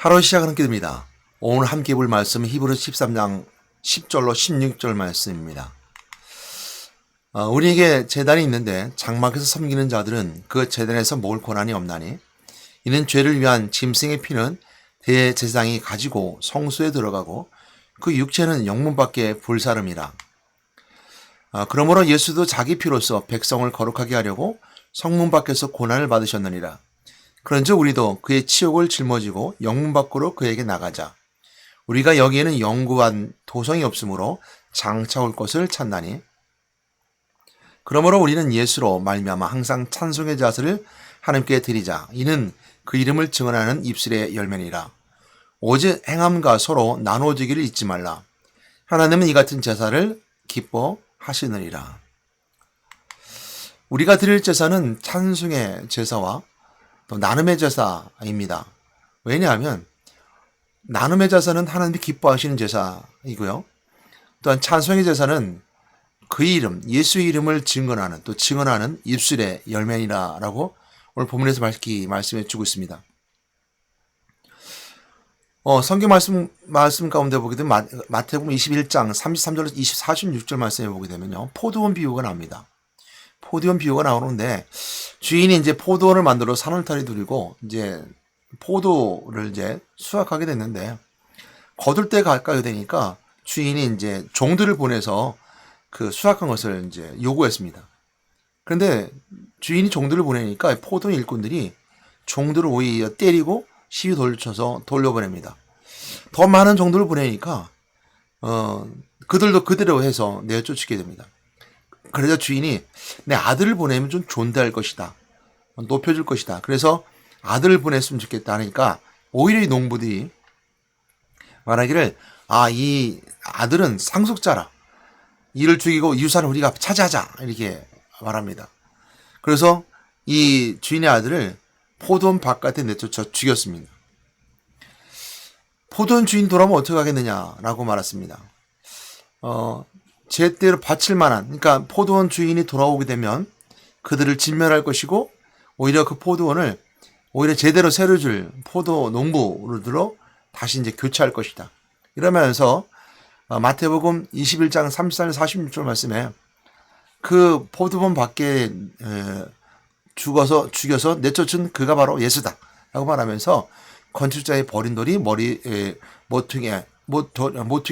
하루 시작하는 길입니다. 오늘 함께 볼 말씀은 히브리서 13장 10절로 16절 말씀입니다. 우리에게 제단이 있는데 장막에서 섬기는 자들은 그 제단에서 먹을 권한이 없나니 이는 죄를 위한 짐승의 피는 대제사장이 가지고 성소에 들어가고 그 육체는 영문 밖에 불사름이라. 그러므로 예수도 자기 피로써 백성을 거룩하게 하려고 성문 밖에서 고난을 받으셨느니라. 그런즉 우리도 그의 치욕을 짊어지고 영문 밖으로 그에게 나가자. 우리가 여기에는 영구한 도성이 없으므로 장차 올 것을 찾나니. 그러므로 우리는 예수로 말미암아 항상 찬송의 자세를 하나님께 드리자. 이는 그 이름을 증언하는 입술의 열매니라. 오직 행함과 서로 나눠주기를 잊지 말라. 하나님은 이 같은 제사를 기뻐하시느니라. 우리가 드릴 제사는 찬송의 제사와 또 나눔의 제사입니다. 왜냐하면 나눔의 제사는 하나님이 기뻐하시는 제사이고요. 또한 찬송의 제사는 그 이름, 예수의 이름을 증언하는 또 증언하는 입술의 열매이라라고 오늘 본문에서 말씀해 주고 있습니다. 성경 말씀 가운데 보게 되면 마태복음 21장 33절에서 46절 말씀에 보게 되면요. 포도원 비유가 나옵니다. 포도원 비유가 나오는데 주인이 이제 포도원을 만들어 산울타리 두리고 이제 포도를 이제 수확하게 됐는데 거둘 때 가까이 되니까 주인이 이제 종들을 보내서 그 수확한 것을 이제 요구했습니다. 그런데 주인이 종들을 보내니까 포도원 일꾼들이 종들을 오히려 때리고 시위 돌쳐서 돌려보냅니다. 더 많은 종들을 보내니까 그들도 그대로 해서 내쫓게 됩니다. 그래서 주인이 내 아들을 보내면 좀 존대할 것이다. 높여줄 것이다. 그래서 아들을 보냈으면 좋겠다 하니까 오히려 이 농부들이 말하기를 이 아들은 상속자라. 이를 죽이고 유산을 우리가 차지하자. 이렇게 말합니다. 그래서 이 주인의 아들을 포도원 바깥에 내쫓아 죽였습니다. 포도원 주인 돌아오면 어떻게 하겠느냐라고 말했습니다. 제때로 바칠 만한, 그러니까 포도원 주인이 돌아오게 되면 그들을 진멸할 것이고 오히려 그 포도원을 오히려 제대로 새로 줄 포도 농부로 다시 이제 교체할 것이다. 이러면서 마태복음 21장 34절 46절 말씀에 그 포도원 밖에 죽여서 내쫓은 그가 바로 예수다 라고 말하면서 건축자의 버린 돌이 모퉁이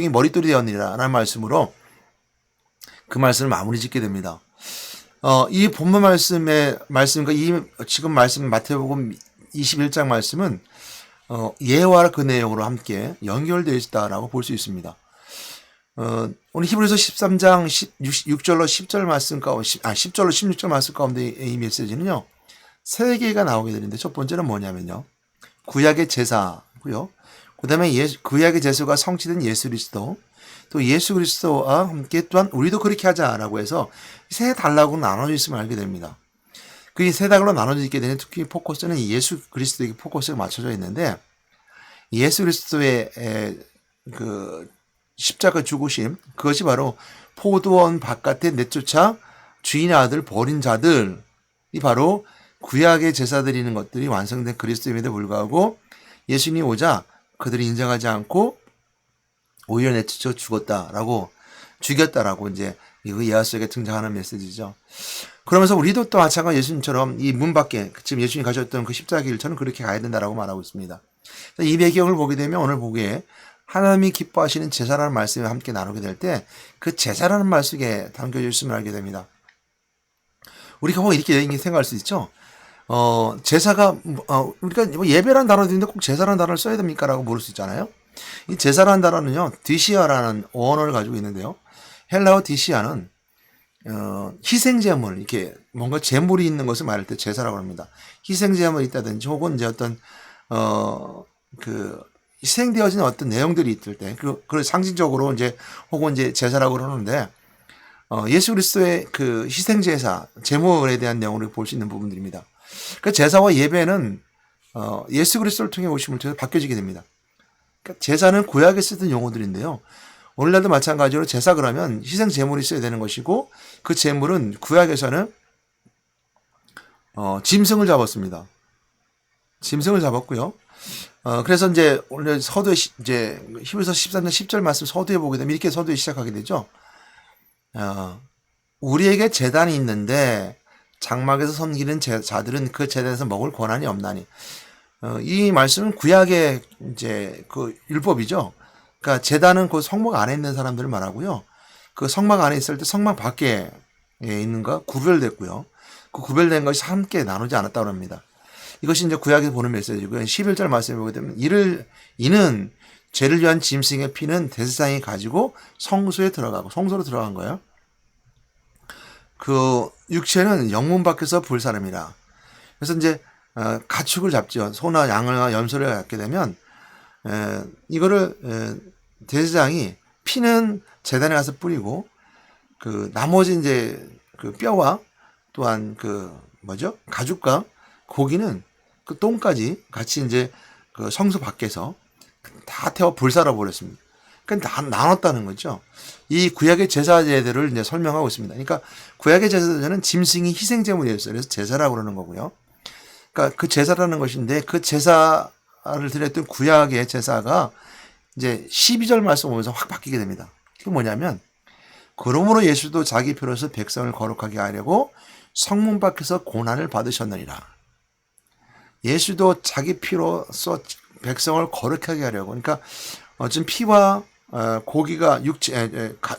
머릿돌이 되었느니라 라는 말씀으로 그 말씀을 마무리 짓게 됩니다. 이 본문 말씀과 이 지금 말씀 마태복음 21장 말씀은 예와 그 내용으로 함께 연결되어 있다라고 볼 수 있습니다. 오늘 히브리서 13장 6절로 10절 말씀 가운데 10절로 16절 말씀 가운데 이 메시지는요. 세 개가 나오게 되는데 첫 번째는 뭐냐면요. 구약의 제사고요. 그다음에 구약의 제사가 성취된 예수 그리스도, 또 예수 그리스도와 함께 또한 우리도 그렇게 하자라고 해서 세 단락으로 나눠져 있음을 알게 됩니다. 그 세 단락으로 나눠져 있게 되는 특히 포커스는 예수 그리스도에게 포커스가 맞춰져 있는데 예수 그리스도의 그 십자가 죽으심, 그것이 바로 포도원 바깥에 내쫓아 주인의 아들 버린 자들이 바로 구약의 제사 드리는 것들이 완성된 그리스도임에도 불구하고 예수님이 오자 그들이 인정하지 않고 오히려 내쫓아 죽였다라고 이제 이 예화 속에 등장하는 메시지죠. 그러면서 우리도 또 마찬가지로 예수님처럼 이 문 밖에 지금 예수님이 가셨던 그 십자가 길처럼 그렇게 가야 된다라고 말하고 있습니다. 이 배경을 보게 되면 오늘 보기에 하나님이 기뻐하시는 제사라는 말씀을 함께 나누게 될 때 그 제사라는 말 속에 담겨져 있음을 알게 됩니다. 우리가 이렇게 생각할 수 있죠. 제사가 우리가 예배라는 단어도 있는데 꼭 제사라는 단어를 써야 됩니까? 라고 물을 수 있잖아요. 이 제사라는 단어는요. 디시아라는 언어를 가지고 있는데요. 헬라어 디시아는 희생제물, 이렇게 뭔가 제물이 있는 것을 말할 때 제사라고 합니다. 희생제물이 있다든지 혹은 이제 어떤 희생되어진 어떤 내용들이 있을 때, 그걸 상징적으로 이제, 혹은 이제 제사라고 그러는데, 예수 그리스도의 그 희생제사, 제물에 대한 내용을 볼 수 있는 부분들입니다. 그 제사와 예배는, 예수 그리스도를 통해 오심을 통해서 바뀌어지게 됩니다. 그러니까 제사는 구약에 쓰던 용어들인데요. 오늘날도 마찬가지로 제사 그러면 희생제물이 있어야 되는 것이고, 그 제물은 구약에서는, 짐승을 잡았습니다. 짐승을 잡았고요. 그래서 이제 오늘 서두에 이제 히브리서 13장 10절 말씀 서두에 보게 되면 이렇게 서두에 시작하게 되죠. 어, 우리에게 제단이 있는데 장막에서 섬기는 자들은 그 제단에서 먹을 권한이 없나니. 이 말씀은 구약의 이제 그 율법이죠. 그러니까 제단은 그 성막 안에 있는 사람들을 말하고요. 그 성막 안에 있을 때 성막 밖에 있는 거 구별됐고요. 그 구별된 것이 함께 나누지 않았다고 합니다. 이것이 이제 구약에서 보는 메시지고요. 11절 말씀에 보게 되면 이는 죄를 위한 짐승의 피는 대제사장이 가지고 성소에 들어가고 성소로 들어간 거예요. 그 육체는 영문 밖에서 불사름이라. 그래서 이제 가축을 잡죠. 소나 양이나 염소를 갖게 되면 이거를 대제사장이 피는 제단에 가서 뿌리고 그 나머지 이제 그 뼈와 또한 그 뭐죠? 가죽과 고기는 그 똥까지 같이 이제 그 성소 밖에서 다 태워 불살아 버렸습니다. 그러니까 나눴다는 거죠. 이 구약의 제사 제도를 이제 설명하고 있습니다. 그러니까 구약의 제사제는 짐승이 희생 제물이었어요. 그래서 제사라고 그러는 거고요. 그러니까 그 제사라는 것인데 그 제사를 드렸던 구약의 제사가 이제 12절 말씀 보면서 확 바뀌게 됩니다. 그게 뭐냐면 그러므로 예수도 자기 피로서 백성을 거룩하게 하려고 성문 밖에서 고난을 받으셨느니라. 예수도 자기 피로서 백성을 거룩하게 하려고. 그러니까 지금 피와 고기가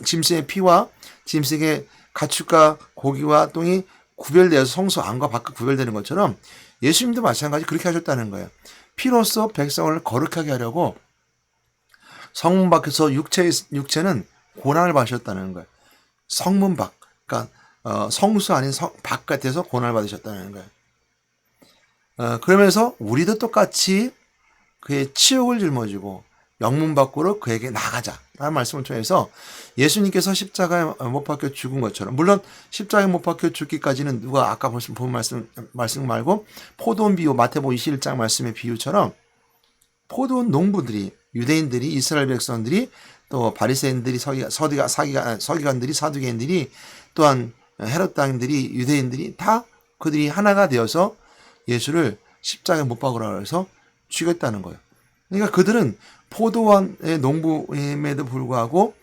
짐승의 피와 짐승의 가축과 고기와 똥이 구별되어서 성소 안과 밖 구별되는 것처럼 예수님도 마찬가지 그렇게 하셨다는 거예요. 피로서 백성을 거룩하게 하려고 성문 밖에서 육체는 고난을 받으셨다는 거예요. 성문 밖, 그러니까 성수 아닌 바깥에서 고난을 받으셨다는 거예요. 그러면서 우리도 똑같이 그의 치욕을 짊어지고 영문 밖으로 그에게 나가자라는 말씀을 통해서 예수님께서 십자가에 못 박혀 죽은 것처럼, 물론 십자가에 못 박혀 죽기까지는 누가 아까 본 말씀 말고 포도원 비유, 마태복음 21장 말씀의 비유처럼 포도원 농부들이, 유대인들이, 이스라엘 백성들이, 또 바리새인들이, 서기관들이, 사두개인들이, 또한 헤롯 당들이, 유대인들이 다 그들이 하나가 되어서 예수를 십자가에 못 박으라 해서 죽였다는 거예요. 그러니까 그들은 포도원의 농부임에도 불구하고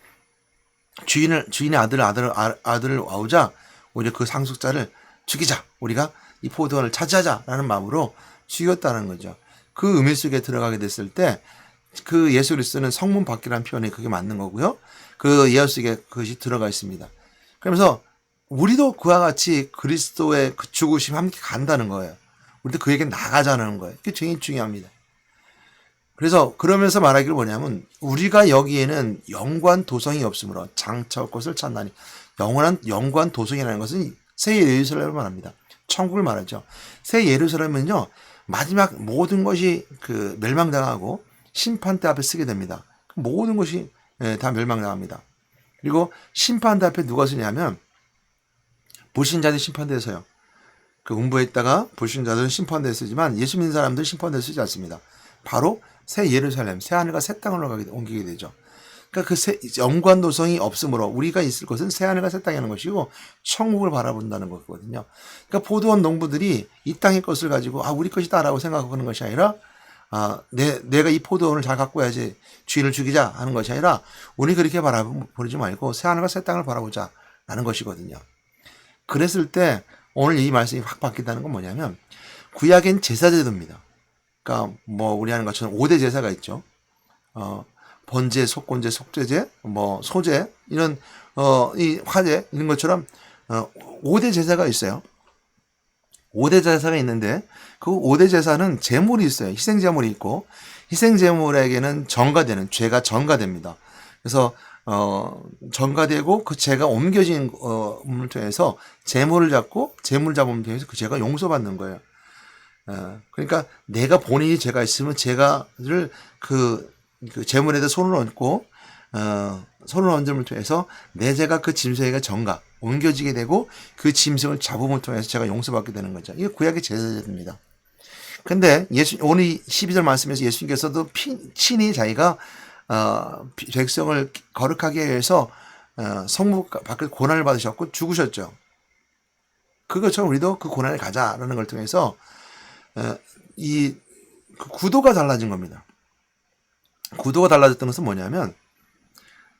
주인의 아들을 와우자 오히려 그 상속자를 죽이자, 우리가 이 포도원을 차지하자라는 마음으로 죽였다는 거죠. 그 의미 속에 들어가게 됐을 때 그 예수 그리스도는 성문 밖이라는 표현이 그게 맞는 거고요. 그 예언 속에 그것이 들어가 있습니다. 그러면서 우리도 그와 같이 그리스도의 그 죽으심 함께 간다는 거예요. 우리도 그에게 나가자는 거예요. 그게 굉장히 중요합니다. 그래서 그러면서 말하기를 뭐냐면 우리가 여기에는 영관 도성이 없으므로 장차 올 것을 찾나니, 영원한 영관 도성이라는 것은 새 예루살렘을 말합니다. 천국을 말하죠. 새 예루살렘은요, 마지막 모든 것이 그 멸망당하고 심판대 앞에 쓰게 됩니다. 모든 것이 다 멸망당합니다. 그리고 심판대 앞에 누가 쓰냐면 불신자들이 심판대에 서요. 그 음부에 있다가 불신자들은 심판대에 쓰지만 예수 믿는 사람들은 심판대에 쓰지 않습니다. 바로 새 예루살렘, 새 하늘과 새 땅으로 옮기게 되죠. 그러니까 그 영관 도성이 없으므로 우리가 있을 것은 새 하늘과 새 땅이라는 것이고 천국을 바라본다는 거거든요. 그러니까 포도원 농부들이 이 땅의 것을 가지고 우리 것이다라고 생각하는 것이 아니라 내가 이 포도원을 잘 갖고 와야지 주인을 죽이자 하는 것이 아니라 우리 그렇게 바라보지 말고 새 하늘과 새 땅을 바라보자라는 것이거든요. 그랬을 때 오늘 이 말씀이 확 바뀐다는 건 뭐냐면 구약엔 제사제도입니다. 그러니까 뭐 우리 하는 것처럼 5대 제사가 있죠. 번제, 속건제, 속죄제, 뭐 소제, 이런 이 화제 이런 것처럼 5대 제사가 있어요. 5대 제사가 있는데 그 5대 제사는 제물이 있어요. 희생 제물이 있고 희생 제물에게는 전가되는 죄가 전가됩니다. 그래서 전가되고 그 죄가 옮겨진 을 통해서 제물을 잡고 제물 잡음을 통해서 그 죄가 용서받는 거예요. 그러니까 내가 본인이 죄가 있으면 죄가를 그 제물에다 손을 얹고 손을 얹음을 통해서 내 죄가 그 짐승에게 전가 옮겨지게 되고 그 짐승을 잡음을 통해서 제가 용서받게 되는 거죠. 이게 구약의 제사제도입니다. 근데 오늘 12절 말씀에서 예수님께서도 친히 자기가 백성을 거룩하게 해서 성문 밖에 고난을 받으셨고 죽으셨죠. 그것처럼 우리도 그 고난을 가자라는 걸 통해서 이 그 구도가 달라진 겁니다. 구도가 달라졌던 것은 뭐냐면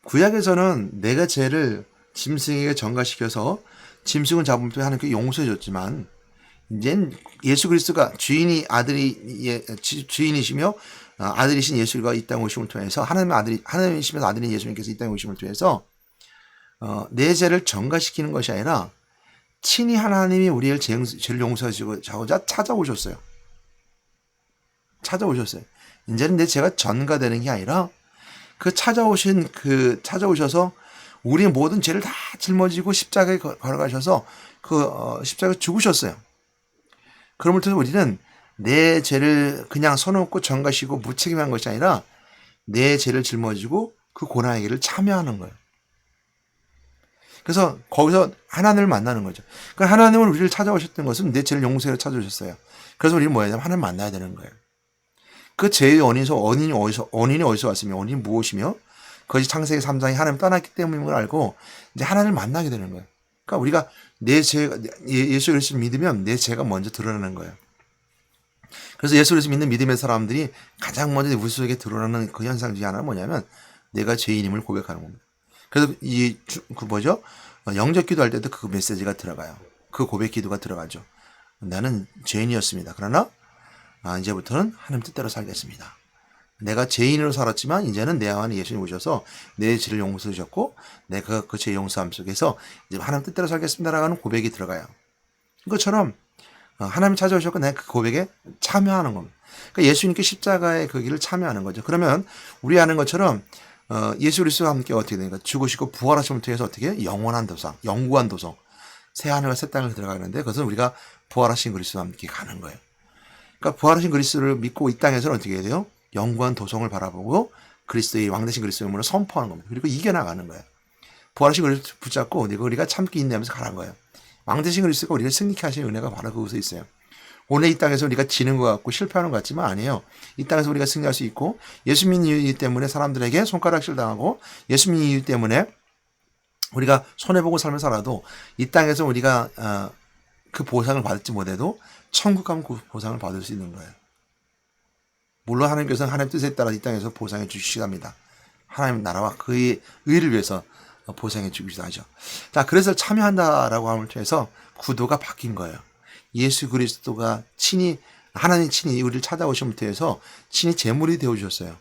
구약에서는 내가 죄를 짐승에게 전가시켜서 짐승을 잡으면 하나님께 용서해 줬지만 이젠 예수 그리스도가 주인이시며 아들이신 예수가 이 땅에 오심을 통해서 하나님이시면서 아들인 예수님께서 이 땅에 오심을 통해서 내 죄를 전가시키는 것이 아니라 친히 하나님이 우리의 죄를 용서하시고자 찾아오셨어요. 이제는 내 죄가 전가되는 게 아니라 찾아오셔서 우리의 모든 죄를 다 짊어지고 십자가에 걸어가셔서 십자가에 죽으셨어요. 그럼을 통해서 우리는 내 죄를 그냥 서놓고 전가시고 무책임한 것이 아니라 내 죄를 짊어지고 그 고난의 길을 참여하는 거예요. 그래서 거기서 하나님을 만나는 거죠. 그러니까 하나님은 우리를 찾아오셨던 것은 내 죄를 용서하러 찾아오셨어요. 그래서 우리는 뭐야? 하나님 만나야 되는 거예요. 그 죄의 원인이 어디서 왔으며 원인이 무엇이며 그것이 창세기 3장이 하나님 떠났기 때문인 걸 알고 이제 하나님을 만나게 되는 거예요. 그러니까 우리가 예수 그리스도를 믿으면 내 죄가 먼저 드러나는 거예요. 그래서 예수 그리스도 믿는 믿음의 사람들이 가장 먼저 우리 속에 드러나는 그 현상 중에 하나는 뭐냐면 내가 죄인임을 고백하는 겁니다. 그래서 영접 기도할 때도 그 메시지가 들어가요. 그 고백 기도가 들어가죠. 나는 죄인이었습니다. 그러나 이제부터는 하나님 뜻대로 살겠습니다. 내가 죄인으로 살았지만 이제는 내 안에 예수님 오셔서 내 죄를 용서해 주셨고 내가 그 죄 용서함 속에서 이제 하나님 뜻대로 살겠습니다라는 고백이 들어가요. 이것처럼 하나님 찾아오셨고 내가 그 고백에 참여하는 겁니다. 그러니까 예수님께 십자가의 그 길을 참여하는 거죠. 그러면 우리 아는 것처럼 예수 그리스도와 함께 어떻게 되니까 죽으시고 부활하심을 통해서 어떻게 영원한 도성, 영구한 도성, 새 하늘과 새 땅을 들어가는데 그것은 우리가 부활하신 그리스도와 함께 가는 거예요. 그러니까 부활하신 그리스도를 믿고 이 땅에서는 어떻게 해야 돼요? 영구한 도성을 바라보고 그리스도의 왕되신 그리스도의 이름으로 선포하는 겁니다. 그리고 이겨나가는 거예요. 부활하신 그리스도 붙잡고 우리가 참기 인내하면서 가는 거예요. 왕되신 그리스도가 우리를 승리케 하시는 은혜가 바로 그곳에 있어요. 오늘 이 땅에서 우리가 지는 것 같고 실패하는 것 같지만 아니에요. 이 땅에서 우리가 승리할 수 있고 예수 믿는 이유 때문에 사람들에게 손가락질 당하고 예수 믿는 이유 때문에 우리가 손해보고 삶을 살아도 이 땅에서 우리가 그 보상을 받지 못해도 천국 가면 그 보상을 받을 수 있는 거예요. 물론 하나님께서는 하나님 뜻에 따라 이 땅에서 보상해 주시기도 합니다. 하나님 나라와 그의 의를 위해서 보상해 주기도 하죠. 자, 그래서 참여한다라고 함을 통해서 구도가 바뀐 거예요. 예수 그리스도가 하나님 친히 우리를 찾아오심을 통해서 친히 제물이 되어주셨어요.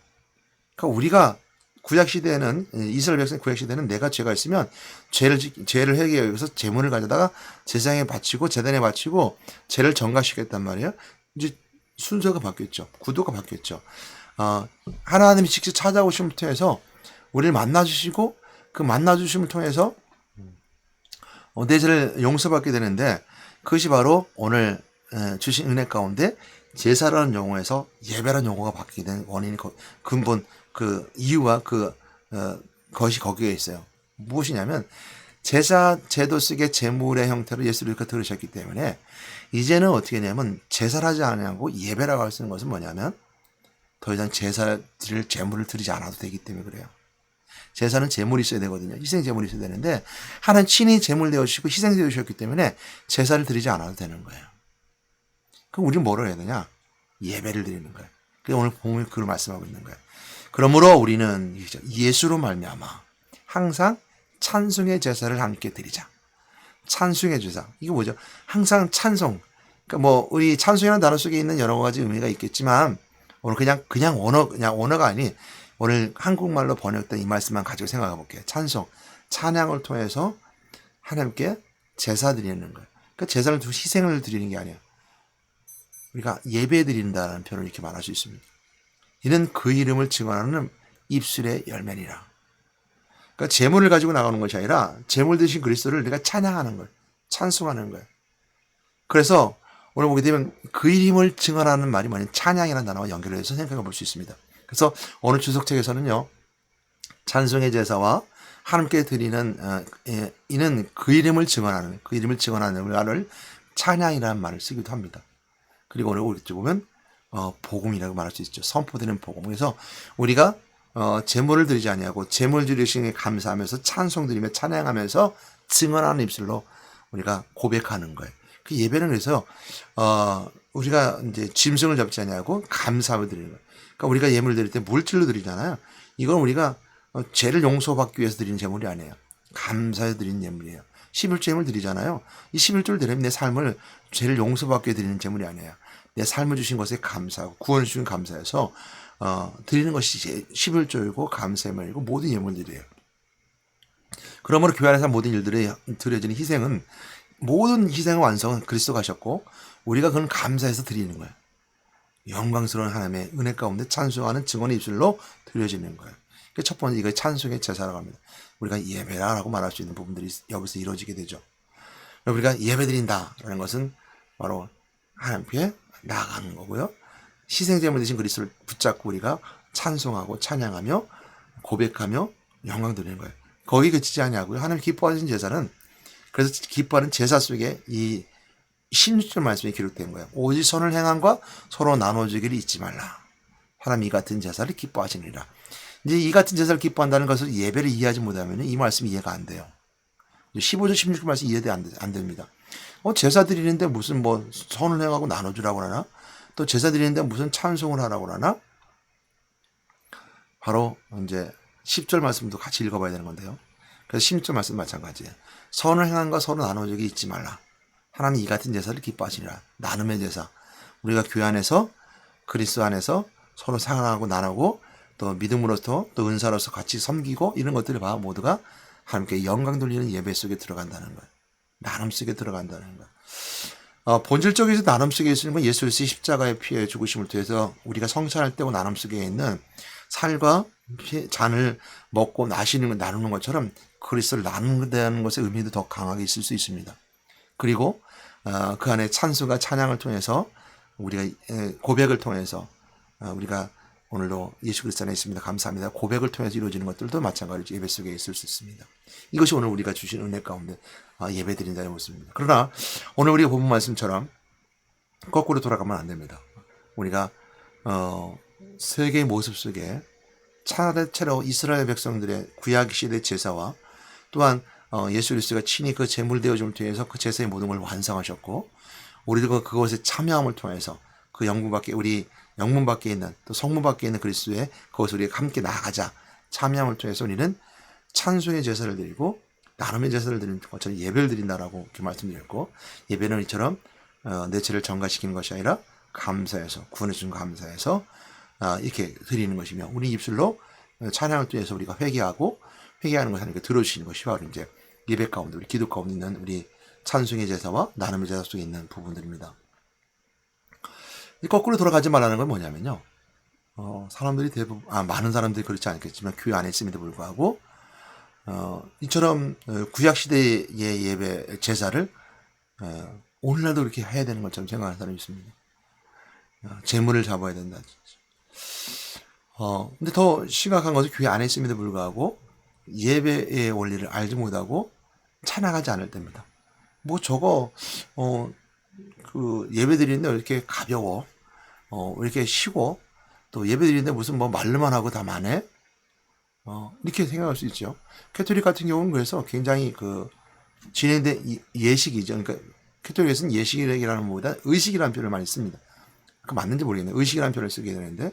그러니까 우리가 구약시대에는, 이스라엘 백성 구약시대는 내가 죄가 있으면 죄를 해결하기 위해서 제물을 가져다가 제사장에 바치고 제단에 바치고 죄를 전가시켰단 말이에요. 이제 순서가 바뀌었죠. 구도가 바뀌었죠. 하나님이 직접 찾아오심을 통해서 우리를 만나주시고 그 만나주심을 통해서 내 죄를 용서받게 되는데 그것이 바로 오늘 주신 은혜 가운데 제사라는 용어에서 예배라는 용어가 바뀌게 된 원인이 근본 그 이유와 그것이 거기에 있어요. 무엇이냐면 제사 제도 속의 제물의 형태로 예수를 이렇게 들으셨기 때문에 이제는 어떻게 하냐면 제사를 하지 않냐고 예배라고 할 수 있는 것은 뭐냐면 더 이상 제물을 드리지 않아도 되기 때문에 그래요. 제사는 제물이 있어야 되거든요. 희생 제물이 있어야 되는데 하나님 친히 제물 되어주시고 희생 되어주셨기 때문에 제사를 드리지 않아도 되는 거예요. 그럼 우리는 뭐를 해야 되냐? 예배를 드리는 거예요. 그래서 오늘 본문이 그걸 말씀하고 있는 거예요. 그러므로 우리는 예수로 말미암아 항상 찬송의 제사를 함께 드리자. 찬송의 제사. 이거 뭐죠? 항상 찬송. 그러니까 우리 찬송이라는 단어 속에 있는 여러 가지 의미가 있겠지만 오늘 그냥 언어가 아닌 오늘 한국말로 번역된 이 말씀만 가지고 생각해 볼게요. 찬송, 찬양을 통해서 하나님께 제사 드리는 거예요. 그러니까 제사를 두고 희생을 드리는 게 아니에요. 우리가 예배 드린다는 표현을 이렇게 말할 수 있습니다. 이는 그 이름을 증언하는 입술의 열매니라. 그러니까 제물을 가지고 나가는 것이 아니라 제물 드신 그리스도를 내가 찬양하는 거예요. 찬송하는 거예요. 그래서 오늘 보게 되면 그 이름을 증언하는 말이 뭐냐면 찬양이라는 단어와 연결해서 생각해 볼 수 있습니다. 그래서 오늘 주석책에서는요. 찬송의 제사와 하나님께 드리는 이는 그 이름을 증언하는 말을 찬양이라는 말을 쓰기도 합니다. 그리고 오늘 우리 보면 복음이라고 말할 수 있죠. 선포되는 복음. 그래서 우리가 제물을 드리지 아니하고 제물 드리시니 감사하면서 찬송드리며 찬양하면서 증언하는 입술로 우리가 고백하는 거예요. 그 예배는 그래서 우리가 이제 짐승을 잡지 아니하고 감사함을 드리는 거예요. 그러니까 우리가 예물을 드릴 때 물질로 드리잖아요. 이건 우리가 죄를 용서받기 위해서 드리는 제물이 아니에요. 감사해 드리는 예물이에요. 11조 예물 드리잖아요. 이 11조를 드리면 내 삶을 죄를 용서받기 위해 드리는 제물이 아니에요. 내 삶을 주신 것에 감사하고 구원을 주신 감사해서 드리는 것이 11조이고 감사의말이고 모든 예물들이에요. 그러므로 교회 안에서 모든 일들이 드려지는 희생은 모든 희생의 완성은 그리스도가 하셨고 우리가 그건 감사해서 드리는 거예요. 영광스러운 하나님의 은혜 가운데 찬송하는 증언의 입술로 드려지는 거예요. 첫 번째 이거 찬송의 제사라고 합니다. 우리가 예배라고 말할 수 있는 부분들이 여기서 이루어지게 되죠. 우리가 예배드린다라는 것은 바로 하나님께 나아가는 거고요. 희생제물 대신 그리스도를 붙잡고 우리가 찬송하고 찬양하며 고백하며 영광 드리는 거예요. 거기 그치지 아니하고요. 하나님 기뻐하시는 제사는 그래서 기뻐하는 제사 속에 이 16절 말씀이 기록된 거예요. 오직 선을 행함과 서로 나눠주기를 잊지 말라. 하나님 이 같은 제사를 기뻐하시느니라. 이제 이 같은 제사를 기뻐한다는 것을 예배를 이해하지 못하면 이 말씀이 이해가 안 돼요. 15절 16절 말씀 이해가 안 됩니다. 제사 드리는데 무슨 뭐 선을 행하고 나눠주라고 하나? 또 제사 드리는데 무슨 찬송을 하라고 하나? 바로 이제 10절 말씀도 같이 읽어봐야 되는 건데요. 그래서 16절 말씀 마찬가지예요. 선을 행함과 서로 나눠주기 잊지 말라. 하나님 이 같은 제사를 기뻐하시니라. 나눔의 제사. 우리가 교회 안에서 그리스도 안에서 서로 사랑하고 나누고 또 믿음으로서 또 은사로서 같이 섬기고 이런 것들을 모두가 하나님께 영광 돌리는 예배 속에 들어간다는 거예요. 나눔 속에 들어간다는 거예요. 본질적에서 나눔 속에 있는 건 예수 그리스도의 십자가의 피의 죽으심을 통해서 우리가 성찬할 때고 나눔 속에 있는 살과 잔을 먹고 나누는 것처럼 그리스도를 나눈다는 것의 의미도 더 강하게 있을 수 있습니다. 그리고 그 안에 찬송과 찬양을 통해서 우리가 고백을 통해서 우리가 오늘도 예수 그리스도 안에 있습니다. 감사합니다. 고백을 통해서 이루어지는 것들도 마찬가지로 예배 속에 있을 수 있습니다. 이것이 오늘 우리가 주신 은혜 가운데 예배 드린다는 모습입니다. 그러나 오늘 우리가 본 말씀처럼 거꾸로 돌아가면 안 됩니다. 우리가 세계의 모습 속에 차례차례 이스라엘 백성들의 구약 시대 제사와 또한 예수 그리스도가 친히 그 제물 되어줌을 통해서 그 제사의 모든 걸 완성하셨고 우리도 그것에 참여함을 통해서 그 우리 영문 밖에 있는 또 성문 밖에 있는 그리스도의 그것을 우리가 함께 나아가자 참여함을 통해서 우리는 찬송의 제사를 드리고 나눔의 제사를 드리는 것처럼 예배를 드린다라고 이렇게 말씀드렸고 예배는 이처럼 내 죄를 전가시키는 것이 아니라 감사해서 구원해 준 감사해서 이렇게 드리는 것이며 우리 입술로 찬양을 통해서 우리가 회개하는 것을 하나님께 들어주시는 것이 바로 이제 예배 가운데 우리 기도 가운데 있는 우리 찬송의 제사와 나눔의 제사 속에 있는 부분들입니다. 거꾸로 돌아가지 말라는 건 뭐냐면요. 사람들이 많은 사람들이 그렇지 않겠지만 교회 안에 있음에도 불구하고 이처럼 구약 시대의 예배 제사를 오늘날도 이렇게 해야 되는 것처럼 생각하는 사람이 있습니다. 제물을 잡아야 된다. 근데 더 심각한 것은 교회 안에 있음에도 불구하고 예배의 원리를 알지 못하고 찬양하지 않을 때입니다. 그 예배 드리는데 이렇게 가벼워, 이렇게 쉬고, 또 예배 드리는데 무슨 말로만 하고 다 만해? 이렇게 생각할 수 있죠. 캐톨릭 같은 경우는 그래서 굉장히 진행된 예식이죠. 그러니까 캐톨릭에서는 예식이라는 것보다 의식이라는 표현을 많이 씁니다. 그 맞는지 모르겠네요. 의식이라는 표현을 쓰게 되는데,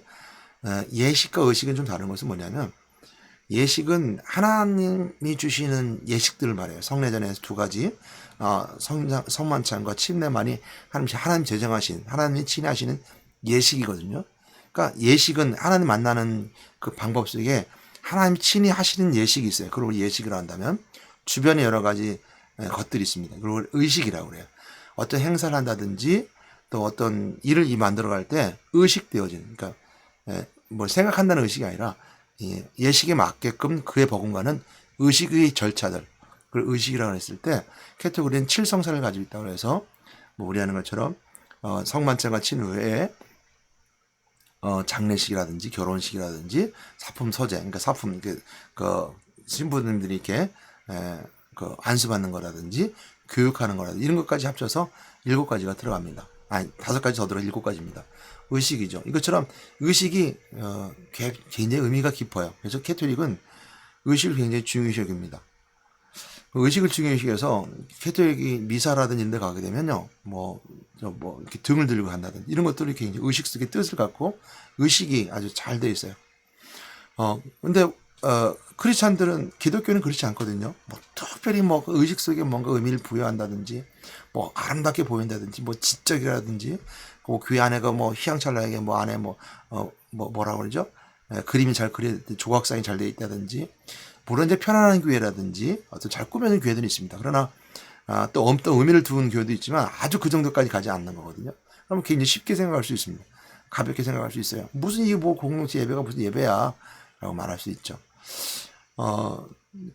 예식과 의식은 좀 다른 것은 뭐냐면, 예식은 하나님이 주시는 예식들을 말해요. 성례전에서 두 가지, 성만찬과 침례만이 하나님 제정하신, 하나님이 친히 하시는 예식이거든요. 그러니까 예식은 하나님 만나는 그 방법 속에 하나님 친히 하시는 예식이 있어요. 그걸 우리 예식이라고 한다면 주변에 여러 가지 것들이 있습니다. 그리고 의식이라고 그래요. 어떤 행사를 한다든지 또 어떤 일을 만들어갈 때 의식되어지는, 그러니까 생각한다는 의식이 아니라 예식에 맞게끔 그에 버금가는 의식의 절차들, 그걸 의식이라고 했을 때 캐톨릭은 7성사를 가지고 있다고 해서 우리 하는 것처럼 성만찬과 친후에 장례식이라든지 결혼식이라든지 사품 서재, 그러니까 사품 신부님들이 이렇게 안수받는 거라든지 교육하는 거라든지 이런 것까지 합쳐서 7가지가 들어갑니다. 아니 5가지 더 들어 7가지입니다. 의식이죠. 이것처럼 의식이 굉장히 의미가 깊어요. 그래서 캐톨릭은 의식을 굉장히 중요시 여깁니다. 의식을 중요시 해서 캐톨릭이 미사라든지 이런 데 가게 되면요. 이렇게 등을 들고 간다든지 이런 것들이 굉장히 의식 속의 뜻을 갖고 의식이 아주 잘 돼 있어요. 근데, 크리스찬들은, 기독교는 그렇지 않거든요. 특별히 의식 속에 뭔가 의미를 부여한다든지, 아름답게 보인다든지, 지적이라든지, 교회 안에가 휘황찬란하게 안에 뭐라고 그러죠? 그림이 잘 조각상이 잘 돼 있다든지, 물론 이제 편안한 교회라든지, 어떤 잘 꾸며진 교회들이 있습니다. 그러나, 또 어떤 의미를 두는 교회도 있지만 아주 그 정도까지 가지 않는 거거든요. 그러면 굉장히 쉽게 생각할 수 있습니다. 가볍게 생각할 수 있어요. 무슨 이게 공동체 예배가 무슨 예배야? 라고 말할 수 있죠.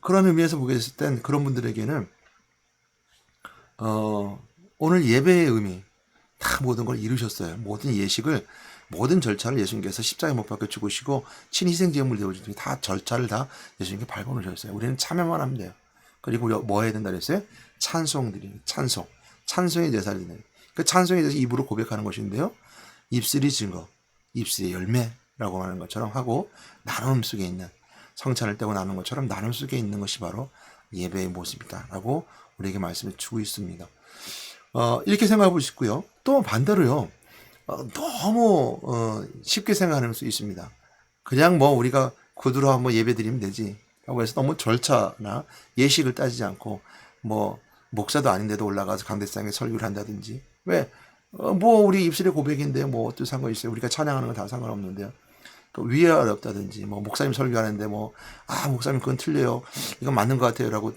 그런 의미에서 보게 됐을 땐 그런 분들에게는, 오늘 예배의 의미, 다 모든 걸 이루셨어요. 모든 예식을, 모든 절차를 예수님께서 십자가에 못 박혀 죽으시고, 친희생제물을 되어주신 다 절차를 다 예수님께 밟아놓으셨어요. 우리는 참여만 하면 돼요. 그리고 뭐 해야 된다 그랬어요? 찬송의 제사를 드려요. 그 찬송에 대해서 입으로 고백하는 것인데요. 입술이 증거, 입술의 열매라고 하는 것처럼 하고, 나눔 속에 있는, 성찬을 떼고 나누는 것처럼 나눔 속에 있는 것이 바로 예배의 모습이다라고 우리에게 말씀을 주고 있습니다. 이렇게 생각해 볼 수 있고요. 또 반대로요. 너무 쉽게 생각하는 수 있습니다. 그냥 우리가 구두로 한번 예배 드리면 되지 라고 해서 너무 절차나 예식을 따지지 않고 목사도 아닌데도 올라가서 강대상에 설교를 한다든지, 왜 우리 입술의 고백인데 어떤 상관이 있어요. 우리가 찬양하는 건 다 상관없는데요. 위에 어렵다든지 목사님 설교하는데 목사님 그건 틀려요, 이건 맞는 것 같아요 라고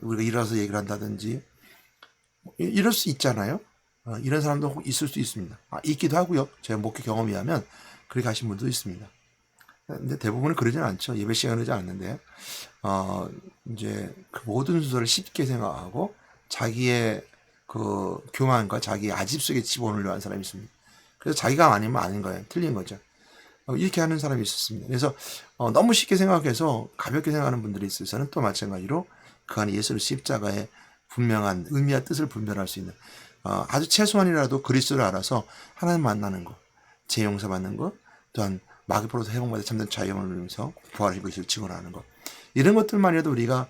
우리가 일어나서 얘기를 한다든지 이럴 수 있잖아요. 이런 사람도 있을 수 있습니다. 있기도 하고요. 제가 목회 경험에 의하면 그렇게 하신 분도 있습니다. 근데 대부분은 그러진 않죠. 예배 시간은 그러지 않는데 이제 그 모든 순서를 쉽게 생각하고 자기의 그 교만과 자기의 아집 속에 집어넣으려 하는 사람이 있습니다. 그래서 자기가 아니면 아닌 거예요. 틀린 거죠. 이렇게 하는 사람이 있었습니다. 그래서 너무 쉽게 생각해서 가볍게 생각하는 분들이 있어서는 또 마찬가지로 그 안에 예수의 십자가의 분명한 의미와 뜻을 분별할 수 있는, 아주 최소한이라도 그리스도를 알아서 하나님 만나는 것, 죄 용서 받는 것, 또한 마귀로부터 해방받아 참된 자유함을 누리면서 부활의 것을 증언하는 것, 이런 것들만이라도 우리가